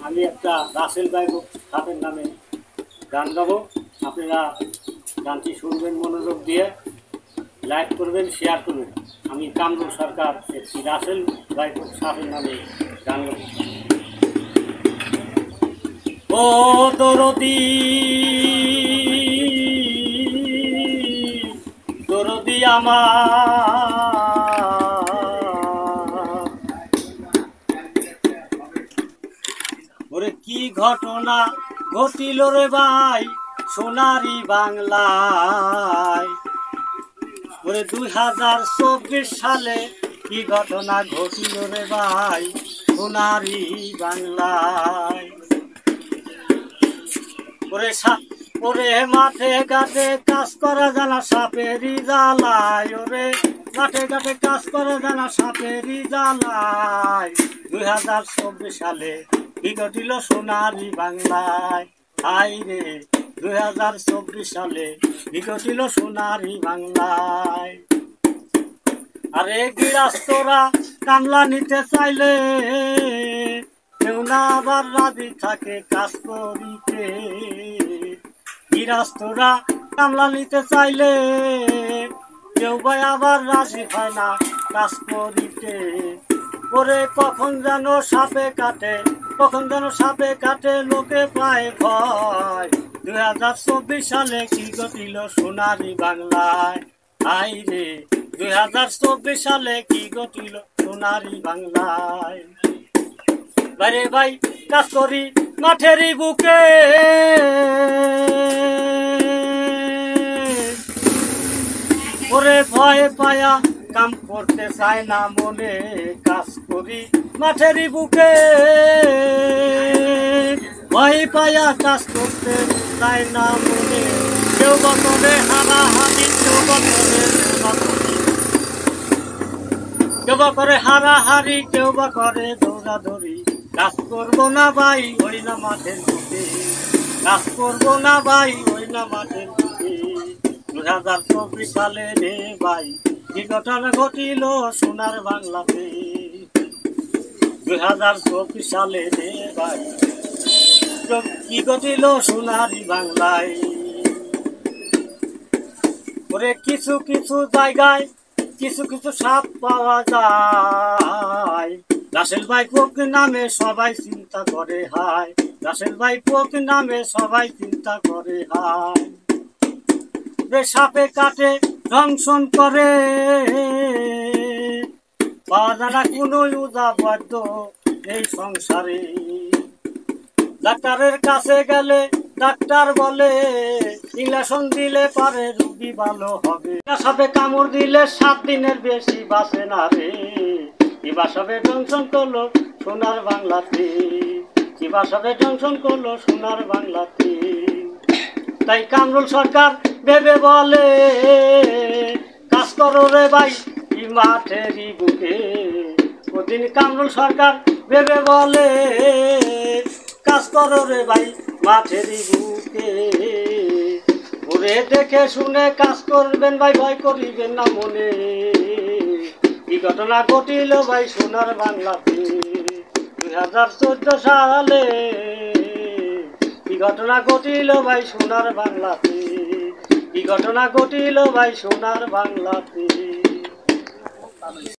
আমি একটা রাসেল ভাই সাপের নামে গান গাবো। আপনারা গানটি শুনবেন মনোযোগ দিয়ে, লাইক করবেন, শেয়ার করবেন। আমি কামরুল সরকার একটি রাসেল ভাই সাপের নামে গান গাবো। ও দরদি দরদি আমার, ওরে কি ঘটনা ঘটিল রে ভাই সোনারি বাংলায়। ওরে 2024 সালে কি ঘটনা ঘটিল রে ভাই সোনারি বাংলায়। ওরে মাঠে ঘাটে কাজ করা জানা সাপেরই জ্বালায়। ওরে মাঠে ঘাটে কাজ করা জানা সাপেরই জ্বালায়। 2024 সালে কি ঘটিল সোনারি বাংলায়। হাই রে 2024 সালে কি ঘটিল সোনারি বাংলায়। আরে গৃহস্থরা কামলা নিতে চাইলে কেউ না আবার রাজি থাকে কাজ করিতে। গৃহস্থরা কামলা নিতে চাইলে কেউ ভাই আবার রাজি হয় না কাজ করিতে। ওরে কখন যেন সাপে কাটে, কখন যেন সাপে কাটে লোকে পায় ভয়। 2024 সালে কি ঘটিল সোনারি বাংলায়। হাই রে 2024 সালে কি ঘটিল সোনারি বাংলায়। বাইরে ভাই কাজ করি মাঠেরই বুকে, ওরে ভয়ে পায়া কাম করতে চায় না মনে। কাজ করি মাঠেরই বুকে, ভয় পায়া কাজ করতে চায় না মনে। কেউ বা করে হারাহারি, কেউ বা করে কেউ বা করে হারাহারি, কেউ বা করে দৌড়াদৌড়ি। কাজ করবো না ভাই ওই না মাঠের বুকে, কাজ করবো না ভাই ওই না মাঠের বুকে। 2024 সালে রে ভাই কি ঘটনা ঘটিল সোনার বাংলাতে। 2024 সালে রে ভাই কি ঘটিল সোনারি বাংলায়। ওরে কিছু কিছু জায়গায় কিছু কিছু সাপ পাওয়া যায়। রাসেল ভাই পোক নামে সবাই চিন্তা করে হায়। রাসেল ভাই পোক নামে সবাই চিন্তা করে হায়। সাপে কাটে দংশন করে পাওয়া যায় না কোনো উজাবাদ্য এই সংসারে। ডাক্তারের কাছে গেলে ডাক্তার বলে ইঞ্জেকশন দিলে পারে রোগী ভালো হবে। সাপে কামড় দিলে 7 দিনের বেশি বাঁচে না রে। কিবা সাপে দংশন করলো সোনার বাংলাতে, কিবা সাপে দংশন করলো সোনার বাংলাতে। তাই কামরুল সরকার ভেবে বলে কাজ করো রে ভাই মাঠেরই বুকে। ওদিন কামরুল সরকার ভেবে বলে কাজ করো রে ভাই মাঠেরই বুকে। ওরে দেখে শুনে কাজ করবেন ভাই, ভয় করিবেন না মনে। কি ঘটনা ঘটিল ভাই সোনার বাংলাতে 2014 সালে। কি ঘটনা ঘটিল ভাই সোনার বাংলাতে, কি ঘটনা ঘটিল ভাই সোনার বাংলাতে।